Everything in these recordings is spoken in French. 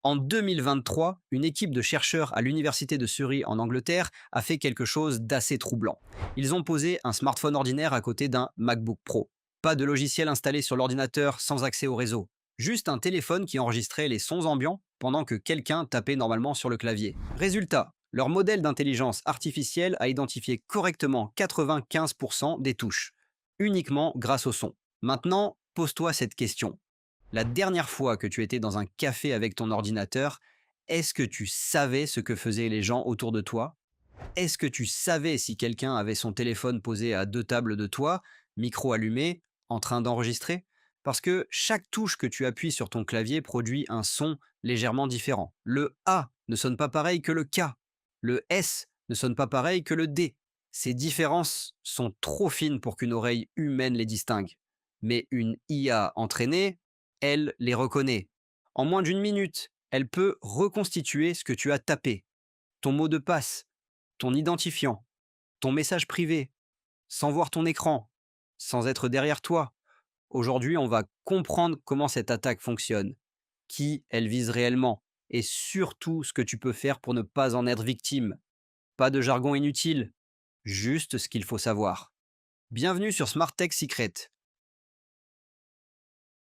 En 2023, une équipe de chercheurs à l'université de Surrey en Angleterre a fait quelque chose d'assez troublant. Ils ont posé un smartphone ordinaire à côté d'un MacBook Pro. Pas de logiciel installé sur l'ordinateur sans accès au réseau. Juste un téléphone qui enregistrait les sons ambiants pendant que quelqu'un tapait normalement sur le clavier. Résultat, leur modèle d'intelligence artificielle a identifié correctement 95% des touches, uniquement grâce au son. Maintenant, pose-toi cette question. La dernière fois que tu étais dans un café avec ton ordinateur, est-ce que tu savais ce que faisaient les gens autour de toi? Est-ce que tu savais si quelqu'un avait son téléphone posé à 2 tables de toi, micro allumé, en train d'enregistrer? Parce que chaque touche que tu appuies sur ton clavier produit un son légèrement différent. Le A ne sonne pas pareil que le K. Le S ne sonne pas pareil que le D. Ces différences sont trop fines pour qu'une oreille humaine les distingue. Mais une IA entraînée, elle les reconnaît. En moins d'une minute, elle peut reconstituer ce que tu as tapé, ton mot de passe, ton identifiant, ton message privé, sans voir ton écran, sans être derrière toi. Aujourd'hui, on va comprendre comment cette attaque fonctionne, qui elle vise réellement, et surtout ce que tu peux faire pour ne pas en être victime. Pas de jargon inutile, juste ce qu'il faut savoir. Bienvenue sur Smart Tech Secret.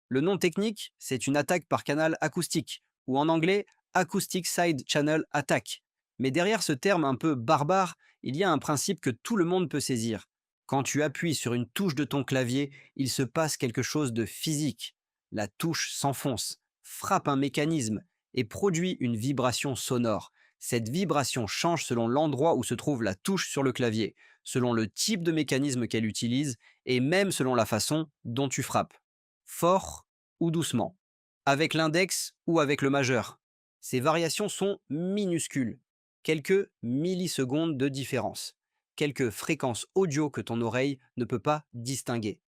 Le nom technique, c'est une attaque par canal acoustique, ou en anglais Acoustic Side Channel Attack. Mais derrière ce terme un peu barbare, il y a un principe que tout le monde peut saisir. Quand tu appuies sur une touche de ton clavier, il se passe quelque chose de physique. La touche s'enfonce, frappe un mécanisme et produit une vibration sonore. Cette vibration change selon l'endroit où se trouve la touche sur le clavier, selon le type de mécanisme qu'elle utilise et même selon la façon dont tu frappes. Fort ou doucement, avec l'index ou avec le majeur. Ces variations sont minuscules, quelques millisecondes de différence, quelques fréquences audio que ton oreille ne peut pas distinguer.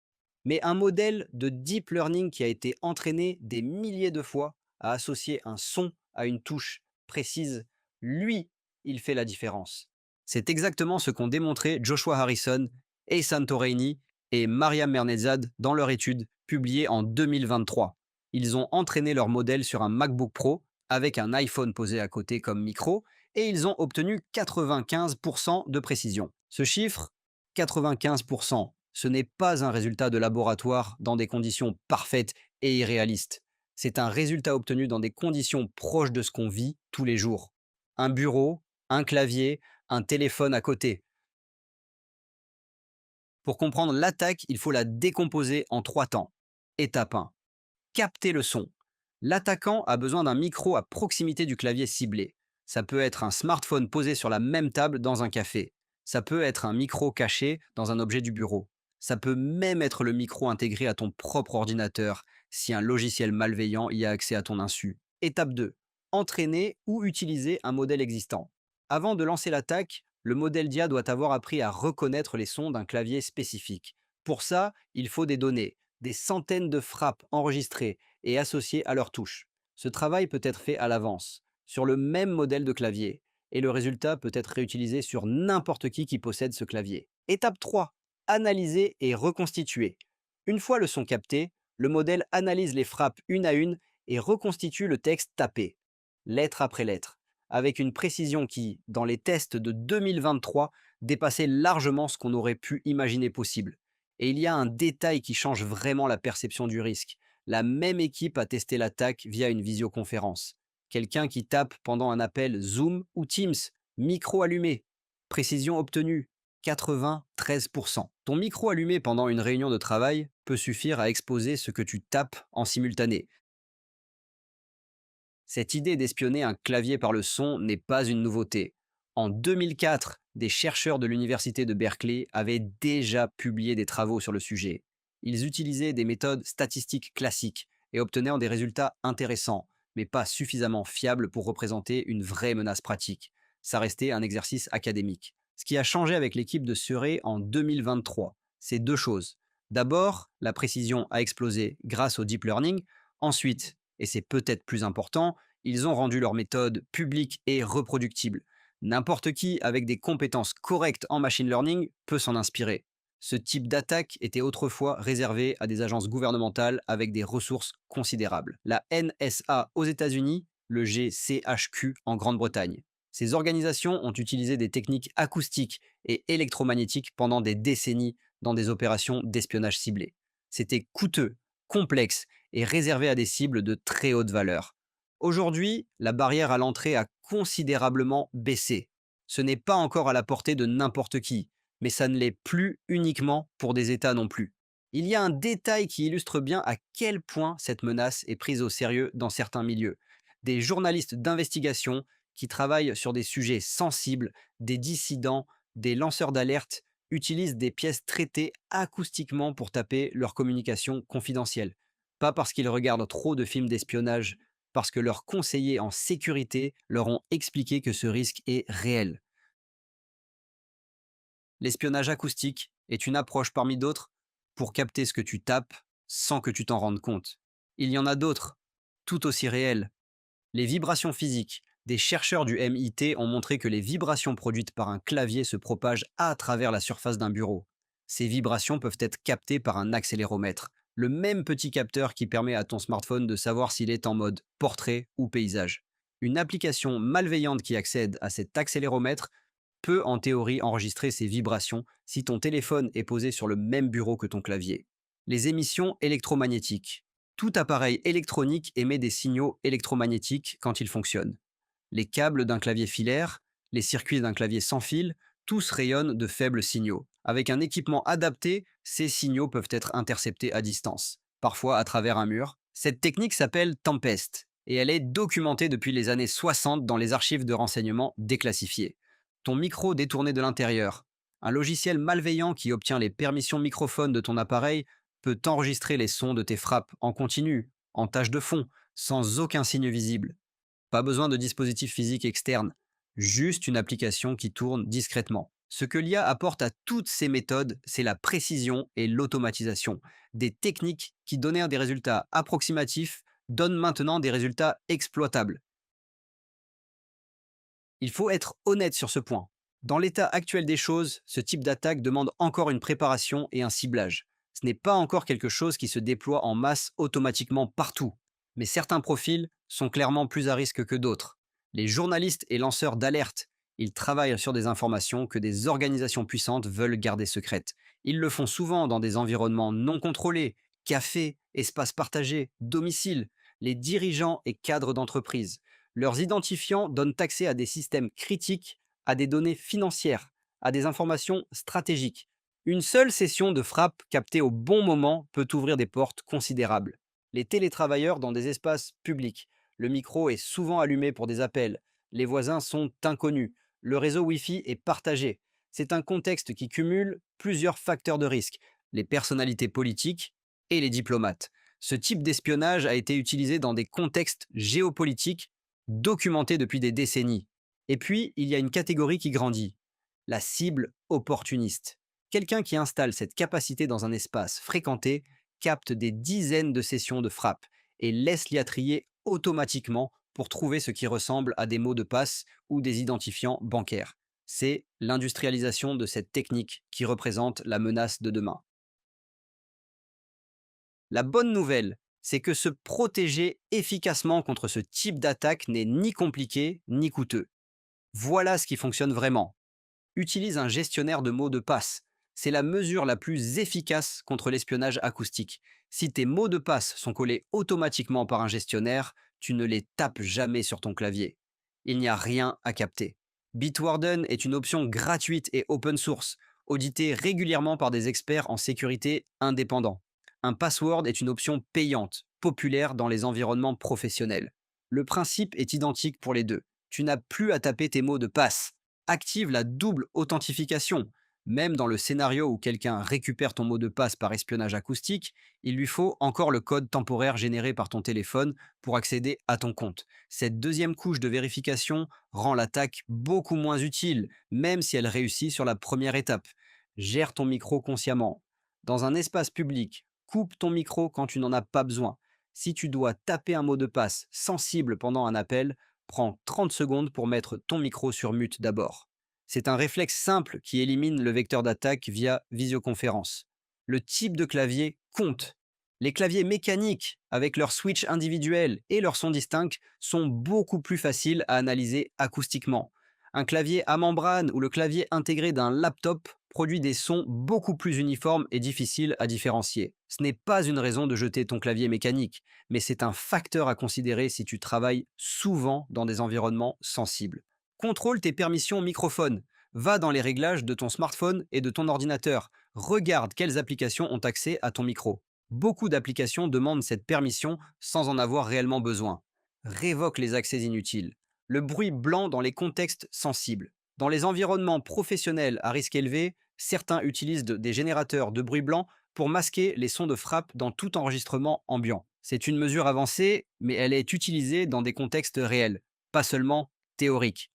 Mais un modèle de deep learning qui a été entraîné des milliers de fois à associer un son à une touche précise, lui, il fait la différence. C'est exactement ce qu'ont démontré Joshua Harrison, Ehsan Toreini et Mariam Mernezad dans leur étude publiée en 2023. Ils ont entraîné leur modèle sur un MacBook Pro avec un iPhone posé à côté comme micro et ils ont obtenu 95% de précision. Ce chiffre, 95%, ce n'est pas un résultat de laboratoire dans des conditions parfaites et irréalistes. C'est un résultat obtenu dans des conditions proches de ce qu'on vit tous les jours. Un bureau, un clavier, un téléphone à côté. Pour comprendre l'attaque, il faut la décomposer en 3 temps. Étape 1. Capter le son. L'attaquant a besoin d'un micro à proximité du clavier ciblé. Ça peut être un smartphone posé sur la même table dans un café. Ça peut être un micro caché dans un objet du bureau. Ça peut même être le micro intégré à ton propre ordinateur si un logiciel malveillant y a accès à ton insu. Étape 2. Entraîner ou utiliser un modèle existant. Avant de lancer l'attaque, le modèle d'IA doit avoir appris à reconnaître les sons d'un clavier spécifique. Pour ça, il faut des données, des centaines de frappes enregistrées et associées à leurs touches. Ce travail peut être fait à l'avance, sur le même modèle de clavier, et le résultat peut être réutilisé sur n'importe qui possède ce clavier. Étape 3. Analyser et reconstituer. Une fois le son capté, le modèle analyse les frappes une à une et reconstitue le texte tapé, lettre après lettre, avec une précision qui, dans les tests de 2023, dépassait largement ce qu'on aurait pu imaginer possible. Et il y a un détail qui change vraiment la perception du risque. La même équipe a testé l'attaque via une visioconférence. Quelqu'un qui tape pendant un appel Zoom ou Teams, micro allumé. Précision obtenue, 93%. Ton micro allumé pendant une réunion de travail peut suffire à exposer ce que tu tapes en simultané. Cette idée d'espionner un clavier par le son n'est pas une nouveauté. En 2004, des chercheurs de l'université de Berkeley avaient déjà publié des travaux sur le sujet. Ils utilisaient des méthodes statistiques classiques et obtenaient des résultats intéressants, mais pas suffisamment fiables pour représenter une vraie menace pratique. Ça restait un exercice académique. Ce qui a changé avec l'équipe de Surrey en 2023, c'est 2 choses. D'abord, la précision a explosé grâce au deep learning. Ensuite, et c'est peut-être plus important, ils ont rendu leur méthode publique et reproductible. N'importe qui avec des compétences correctes en machine learning peut s'en inspirer. Ce type d'attaque était autrefois réservé à des agences gouvernementales avec des ressources considérables. La NSA aux États-Unis le GCHQ en Grande-Bretagne. Ces organisations ont utilisé des techniques acoustiques et électromagnétiques pendant des décennies dans des opérations d'espionnage ciblé. C'était coûteux, complexe et réservé à des cibles de très haute valeur. Aujourd'hui, la barrière à l'entrée a considérablement baissé. Ce n'est pas encore à la portée de n'importe qui, mais ça ne l'est plus uniquement pour des États non plus. Il y a un détail qui illustre bien à quel point cette menace est prise au sérieux dans certains milieux. Des journalistes d'investigation qui travaillent sur des sujets sensibles, des dissidents, des lanceurs d'alerte utilisent des pièces traitées acoustiquement pour taper leur communication confidentielle. Pas parce qu'ils regardent trop de films d'espionnage, parce que leurs conseillers en sécurité leur ont expliqué que ce risque est réel. L'espionnage acoustique est une approche parmi d'autres pour capter ce que tu tapes sans que tu t'en rendes compte. Il y en a d'autres, tout aussi réelles. Les vibrations physiques. Des chercheurs du MIT ont montré que les vibrations produites par un clavier se propagent à travers la surface d'un bureau. Ces vibrations peuvent être captées par un accéléromètre, le même petit capteur qui permet à ton smartphone de savoir s'il est en mode portrait ou paysage. Une application malveillante qui accède à cet accéléromètre peut en théorie enregistrer ces vibrations si ton téléphone est posé sur le même bureau que ton clavier. Les émissions électromagnétiques. Tout appareil électronique émet des signaux électromagnétiques quand il fonctionne. Les câbles d'un clavier filaire, les circuits d'un clavier sans fil, tous rayonnent de faibles signaux. Avec un équipement adapté, ces signaux peuvent être interceptés à distance, parfois à travers un mur. Cette technique s'appelle Tempest et elle est documentée depuis les années 60 dans les archives de renseignements déclassifiées. Ton micro détourné de l'intérieur, un logiciel malveillant qui obtient les permissions microphone de ton appareil peut enregistrer les sons de tes frappes en continu, en tâche de fond, sans aucun signe visible. Pas besoin de dispositif physique externe, juste une application qui tourne discrètement. Ce que l'IA apporte à toutes ces méthodes, c'est la précision et l'automatisation. Des techniques qui donnaient des résultats approximatifs donnent maintenant des résultats exploitables. Il faut être honnête sur ce point. Dans l'état actuel des choses, ce type d'attaque demande encore une préparation et un ciblage. Ce n'est pas encore quelque chose qui se déploie en masse automatiquement partout. Mais certains profils sont clairement plus à risque que d'autres. Les journalistes et lanceurs d'alerte, ils travaillent sur des informations que des organisations puissantes veulent garder secrètes. Ils le font souvent dans des environnements non contrôlés, cafés, espaces partagés, domiciles, les dirigeants et cadres d'entreprises. Leurs identifiants donnent accès à des systèmes critiques, à des données financières, à des informations stratégiques. Une seule session de frappe captée au bon moment peut ouvrir des portes considérables. Les télétravailleurs dans des espaces publics. Le micro est souvent allumé pour des appels. Les voisins sont inconnus. Le réseau Wi-Fi est partagé. C'est un contexte qui cumule plusieurs facteurs de risque, les personnalités politiques et les diplomates. Ce type d'espionnage a été utilisé dans des contextes géopolitiques documentés depuis des décennies. Et puis, il y a une catégorie qui grandit, la cible opportuniste. Quelqu'un qui installe cette capacité dans un espace fréquenté capte des dizaines de sessions de frappe et laisse l'IA trier automatiquement pour trouver ce qui ressemble à des mots de passe ou des identifiants bancaires. C'est l'industrialisation de cette technique qui représente la menace de demain. La bonne nouvelle, c'est que se protéger efficacement contre ce type d'attaque n'est ni compliqué ni coûteux. Voilà ce qui fonctionne vraiment. Utilise un gestionnaire de mots de passe. C'est la mesure la plus efficace contre l'espionnage acoustique. Si tes mots de passe sont collés automatiquement par un gestionnaire, tu ne les tapes jamais sur ton clavier. Il n'y a rien à capter. Bitwarden est une option gratuite et open source, auditée régulièrement par des experts en sécurité indépendants. Un password est une option payante, populaire dans les environnements professionnels. Le principe est identique pour les deux. Tu n'as plus à taper tes mots de passe. Active la double authentification. Même dans le scénario où quelqu'un récupère ton mot de passe par espionnage acoustique, il lui faut encore le code temporaire généré par ton téléphone pour accéder à ton compte. Cette deuxième couche de vérification rend l'attaque beaucoup moins utile, même si elle réussit sur la première étape. Gère ton micro consciemment. Dans un espace public, coupe ton micro quand tu n'en as pas besoin. Si tu dois taper un mot de passe sensible pendant un appel, prends 30 secondes pour mettre ton micro sur mute d'abord. C'est un réflexe simple qui élimine le vecteur d'attaque via visioconférence. Le type de clavier compte. Les claviers mécaniques, avec leurs switches individuels et leurs sons distincts, sont beaucoup plus faciles à analyser acoustiquement. Un clavier à membrane ou le clavier intégré d'un laptop produit des sons beaucoup plus uniformes et difficiles à différencier. Ce n'est pas une raison de jeter ton clavier mécanique, mais c'est un facteur à considérer si tu travailles souvent dans des environnements sensibles. Contrôle tes permissions microphone. Va dans les réglages de ton smartphone et de ton ordinateur. Regarde quelles applications ont accès à ton micro. Beaucoup d'applications demandent cette permission sans en avoir réellement besoin. Révoque les accès inutiles. Le bruit blanc dans les contextes sensibles. Dans les environnements professionnels à risque élevé, certains utilisent des générateurs de bruit blanc pour masquer les sons de frappe dans tout enregistrement ambiant. C'est une mesure avancée, mais elle est utilisée dans des contextes réels, pas seulement théoriques.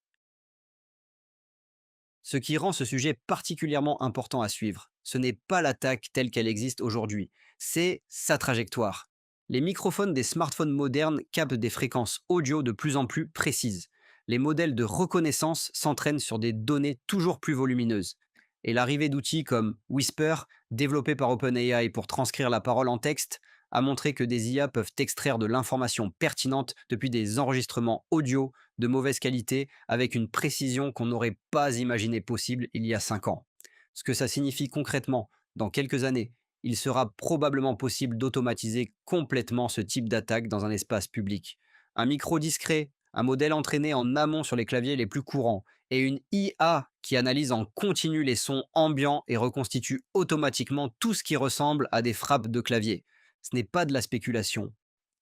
Ce qui rend ce sujet particulièrement important à suivre, ce n'est pas l'attaque telle qu'elle existe aujourd'hui, c'est sa trajectoire. Les microphones des smartphones modernes captent des fréquences audio de plus en plus précises. Les modèles de reconnaissance s'entraînent sur des données toujours plus volumineuses. Et l'arrivée d'outils comme Whisper, développé par OpenAI pour transcrire la parole en texte, a montré que des IA peuvent extraire de l'information pertinente depuis des enregistrements audio de mauvaise qualité avec une précision qu'on n'aurait pas imaginé possible il y a 5 ans. Ce que ça signifie concrètement, dans quelques années, il sera probablement possible d'automatiser complètement ce type d'attaque dans un espace public. Un micro discret, un modèle entraîné en amont sur les claviers les plus courants, et une IA qui analyse en continu les sons ambiants et reconstitue automatiquement tout ce qui ressemble à des frappes de clavier. Ce n'est pas de la spéculation,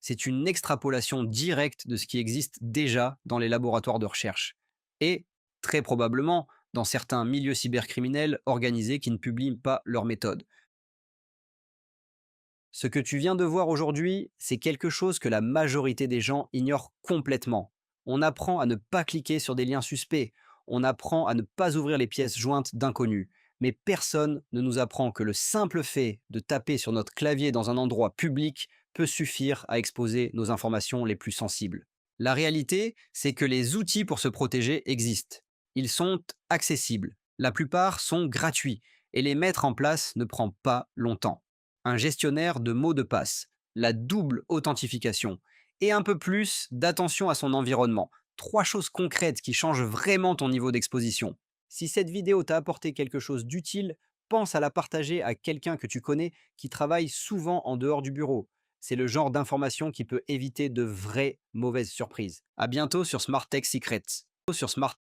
c'est une extrapolation directe de ce qui existe déjà dans les laboratoires de recherche. Et, très probablement, dans certains milieux cybercriminels organisés qui ne publient pas leurs méthodes. Ce que tu viens de voir aujourd'hui, c'est quelque chose que la majorité des gens ignorent complètement. On apprend à ne pas cliquer sur des liens suspects, on apprend à ne pas ouvrir les pièces jointes d'inconnus. Mais personne ne nous apprend que le simple fait de taper sur notre clavier dans un endroit public peut suffire à exposer nos informations les plus sensibles. La réalité, c'est que les outils pour se protéger existent. Ils sont accessibles. La plupart sont gratuits et les mettre en place ne prend pas longtemps. Un gestionnaire de mots de passe, la double authentification et un peu plus d'attention à son environnement. Trois choses concrètes qui changent vraiment ton niveau d'exposition. Si cette vidéo t'a apporté quelque chose d'utile, pense à la partager à quelqu'un que tu connais qui travaille souvent en dehors du bureau. C'est le genre d'information qui peut éviter de vraies mauvaises surprises. À bientôt sur Smart Tech Secrets. Sur Smart